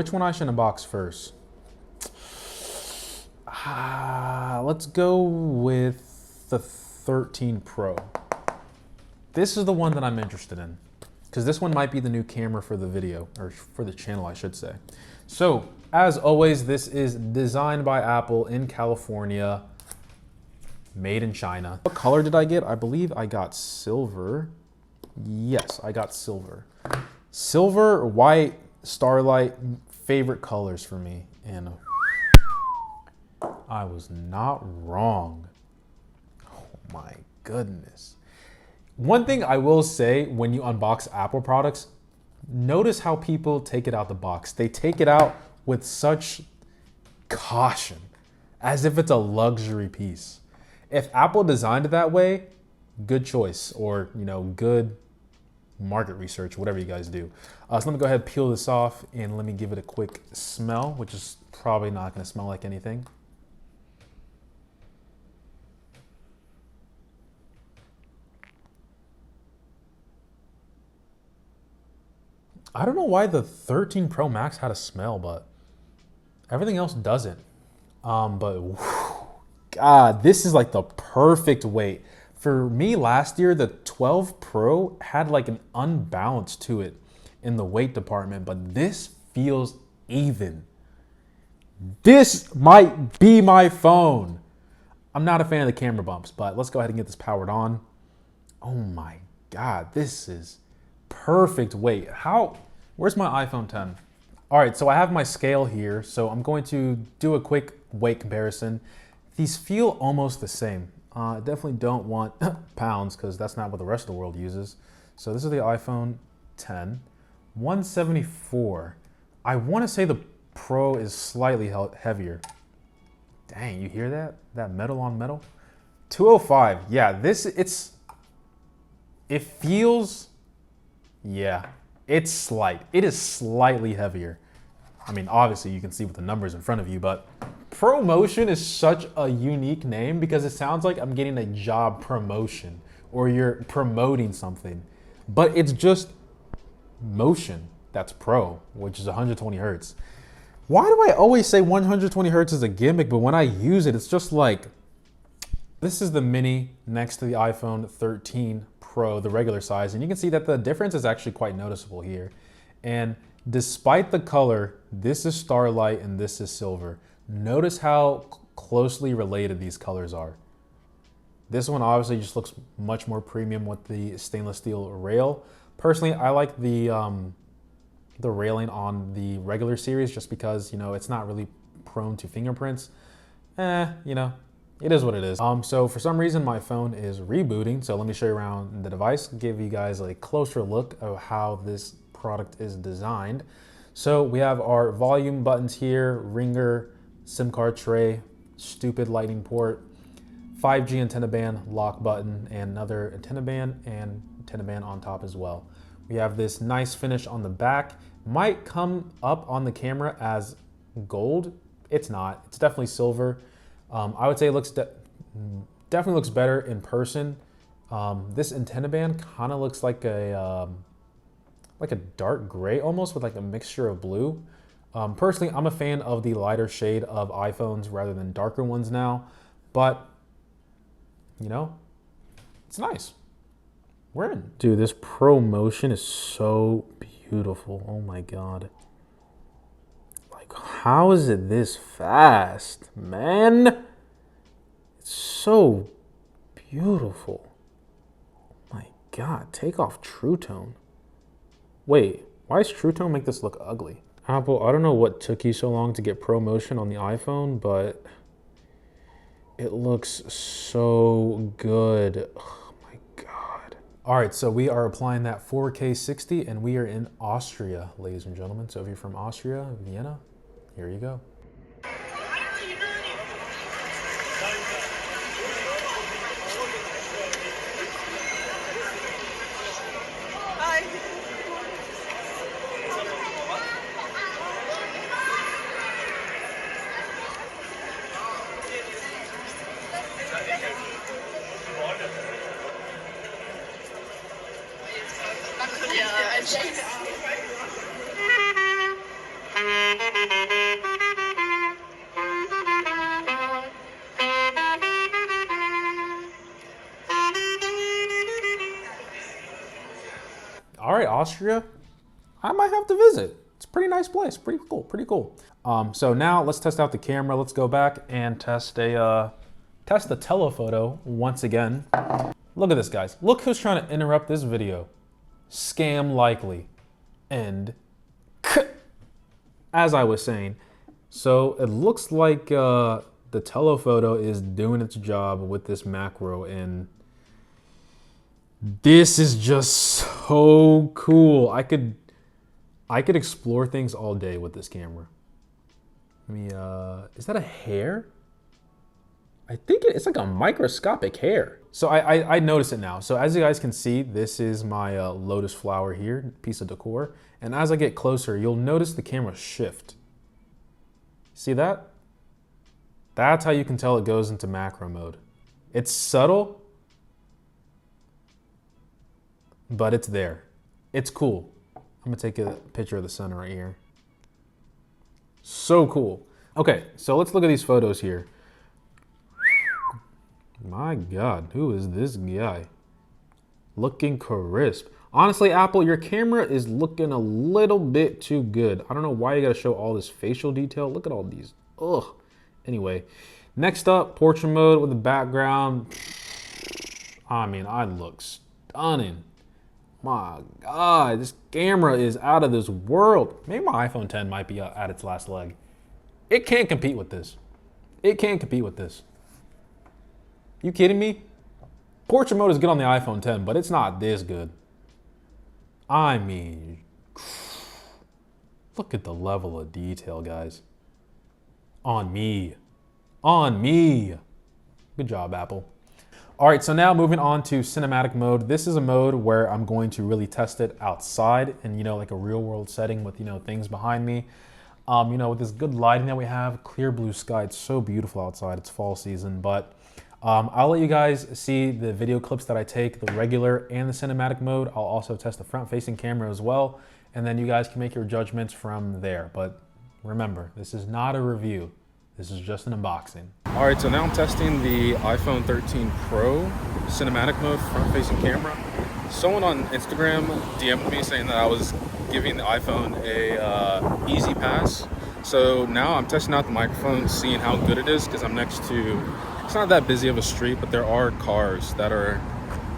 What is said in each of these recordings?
Which one I should unbox first? Let's go with the 13 Pro. This is the one that I'm interested in because this one might be the new camera for the video, or for the channel, I should say. So, as always, this is designed by Apple in California, made in China. What color did I get? I believe I got silver. Yes, I got silver. Silver, white, starlight, favorite colors for me. And I was not wrong. Oh my goodness. One thing I will say when you unbox Apple products, notice how people take it out the box. They take it out with such caution, as if it's a luxury piece. If Apple designed it that way, good choice, or good market research, whatever you guys do. So let me go ahead and peel this off and let me give it a quick smell, which is probably not going to smell like anything. I don't know why the 13 Pro Max had a smell, but everything else doesn't. But whew, God, this is like the perfect weight. For me last year, the 12 Pro had like an unbalance to it in the weight department, but this feels even. This might be my phone. I'm not a fan of the camera bumps, but let's go ahead and get this powered on. Oh my God, this is perfect weight. Where's my iPhone 10? All right, so I have my scale here, so I'm going to do a quick weight comparison. These feel almost the same. Definitely don't want pounds because that's not what the rest of the world uses. So this is the iPhone 10, 174. I want to say the Pro is slightly heavier. Dang, you hear that? That metal on metal? 205. Yeah, it feels, yeah, it's slight. It is slightly heavier. I mean, obviously you can see with the numbers in front of you, but ProMotion is such a unique name because it sounds like I'm getting a job promotion or you're promoting something, but it's just motion. That's Pro, which is 120 Hertz. Why do I always say 120 Hertz is a gimmick, but when I use it, it's just like, this is the mini next to the iPhone 13 Pro, the regular size, and you can see that the difference is actually quite noticeable here. And despite the color, this is starlight and this is silver. Notice how closely related these colors are. This one obviously just looks much more premium with the stainless steel rail. Personally, I like the railing on the regular series just because, it's not really prone to fingerprints. It is what it is. So for some reason, my phone is rebooting. So let me show you around the device, give you guys a closer look of how this product is designed. So we have our volume buttons here, ringer, SIM card tray, stupid lightning port, 5G antenna band, lock button, and another antenna band on top as well. We have this nice finish on the back. Might come up on the camera as gold. It's not. It's definitely silver. I would say it looks definitely looks better in person. This antenna band kind of looks like a dark gray almost with like a mixture of blue. Personally, I'm a fan of the lighter shade of iPhones rather than darker ones now, but it's nice. We're in. Dude, this ProMotion is so beautiful. Oh my God. Like, how is it this fast, man? It's so beautiful. Oh my God, take off True Tone. Wait, why does True Tone make this look ugly? Apple, I don't know what took you so long to get ProMotion on the iPhone, but it looks so good. Oh my God. All right, so we are applying that 4K 60 and we are in Austria, ladies and gentlemen. So if you're from Austria, Vienna, here you go. Ja, All right, Austria, I might have to visit. It's a pretty nice place, pretty cool, pretty cool. So now let's test out the camera. Let's go back and test the telephoto once again. Look at this, guys. Look who's trying to interrupt this video. Scam likely. And as I was saying, so it looks like the telephoto is doing its job with this macro, and this is just so cool. I could explore things all day with this camera. Let me, is that a hair? I think it's like a microscopic hair. So I notice it now. So as you guys can see, this is my lotus flower here, piece of decor. And as I get closer, you'll notice the camera shift. See that? That's how you can tell it goes into macro mode. It's subtle, but it's there. It's cool. I'm gonna take a picture of the sun right here. So cool. Okay, so let's look at these photos here. My God, who is this guy? Looking crisp. Honestly, Apple, your camera is looking a little bit too good. I don't know why you gotta show all this facial detail. Look at all these. Ugh. Anyway, next up, portrait mode with the background. I mean, I look stunning. My God, this camera is out of this world. Maybe my iPhone 10 might be at its last leg. It can't compete with this. It can't compete with this. You kidding me? Portrait mode is good on the iPhone 10, but it's not this good. I mean, look at the level of detail, guys. On me. On me. Good job, Apple. All right, so now moving on to cinematic mode. This is a mode where I'm going to really test it outside in, you know, like a real world setting with, you know, things behind me. You know, with this good lighting that we have, clear blue sky. It's so beautiful outside. It's fall season, but I'll let you guys see the video clips that I take, the regular and the cinematic mode. I'll also test the front-facing camera as well, and then you guys can make your judgments from there. But remember, this is not a review. This is just an unboxing. All right, so now I'm testing the iPhone 13 Pro cinematic mode front-facing camera. Someone on Instagram DM'd me saying that I was giving the iPhone a easy pass. So now I'm testing out the microphone, seeing how good it is, because I'm next to, it's not that busy of a street, but there are cars that are,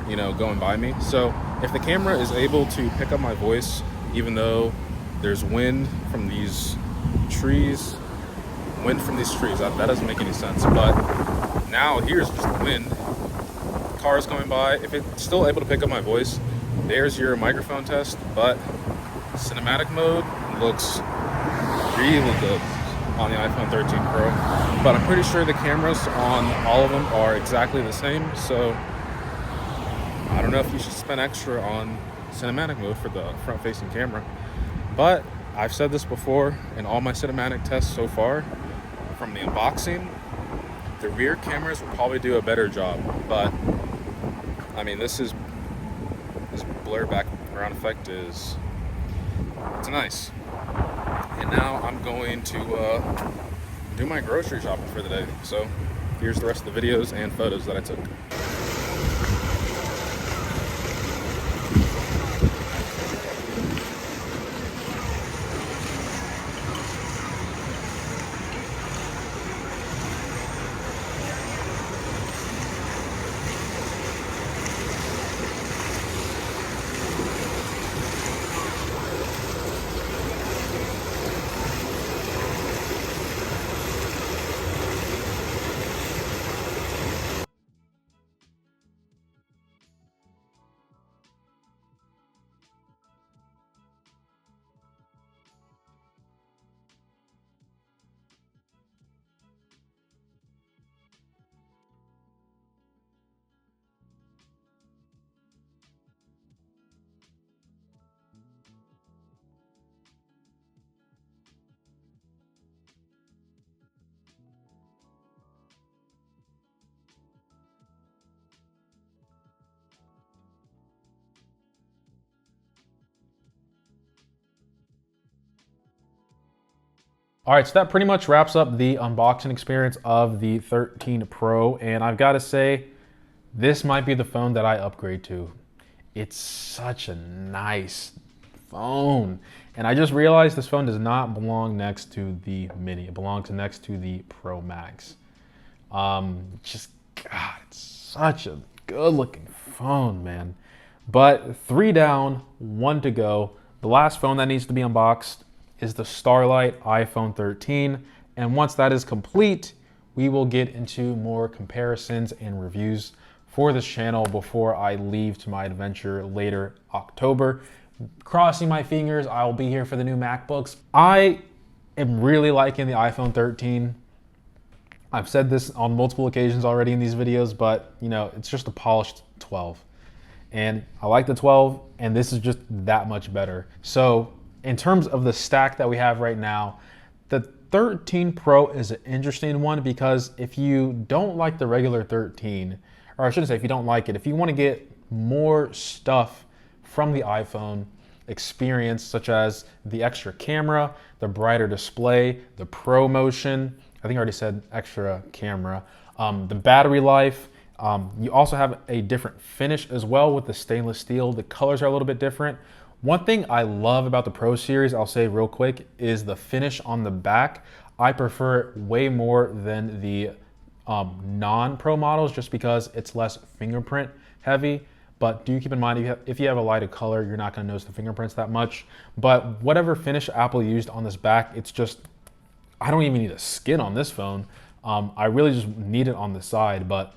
you know, going by me. So if the camera is able to pick up my voice, even though there's wind from these trees, that doesn't make any sense. But now here's just the wind, cars going by. If it's still able to pick up my voice, there's your microphone test. But cinematic mode looks really good on the iPhone 13 Pro, but I'm pretty sure the cameras on all of them are exactly the same, so I don't know if you should spend extra on cinematic mode for the front-facing camera. But I've said this before, in all my cinematic tests so far, from the unboxing, the rear cameras will probably do a better job, but I mean, this blur background effect it's nice. And now I'm going to do my grocery shopping for the day. So here's the rest of the videos and photos that I took. All right, so that pretty much wraps up the unboxing experience of the 13 Pro, and I've got to say, this might be the phone that I upgrade to. It's such a nice phone. And I just realized this phone does not belong next to the Mini. It belongs next to the Pro Max. God, it's such a good looking phone, man. But 3 down, 1 to go. The last phone that needs to be unboxed is the Starlight iPhone 13. And once that is complete, we will get into more comparisons and reviews for this channel before I leave to my adventure later October. Crossing my fingers, I'll be here for the new MacBooks. I am really liking the iPhone 13. I've said this on multiple occasions already in these videos, but you know, it's just a polished 12. And I like the 12, and this is just that much better. So in terms of the stack that we have right now, the 13 Pro is an interesting one because if you don't like the regular 13, or I shouldn't say if you don't like it, if you want to get more stuff from the iPhone experience, such as the extra camera, the brighter display, the Pro Motion, I think I already said extra camera, the battery life. You also have a different finish as well with the stainless steel. The colors are a little bit different. One thing I love about the Pro series, I'll say real quick, is the finish on the back. I prefer it way more than the non-Pro models just because it's less fingerprint heavy. But do keep in mind, if you have a lighter color, you're not gonna notice the fingerprints that much. But whatever finish Apple used on this back, it's just, I don't even need a skin on this phone. I really just need it on the side, but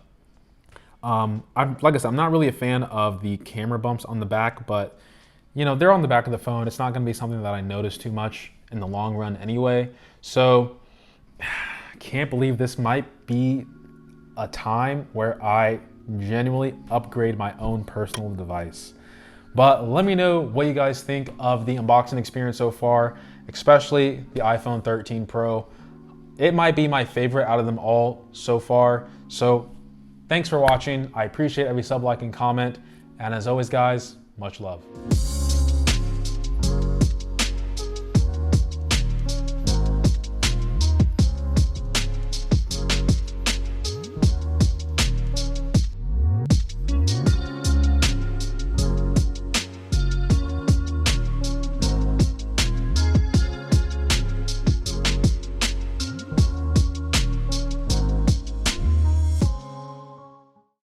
like I said, I'm not really a fan of the camera bumps on the back, but you know, they're on the back of the phone. It's not gonna be something that I notice too much in the long run anyway. So I can't believe this might be a time where I genuinely upgrade my own personal device. But let me know what you guys think of the unboxing experience so far, especially the iPhone 13 Pro. It might be my favorite out of them all so far. So thanks for watching. I appreciate every sub, like, and comment. And as always, guys, much love.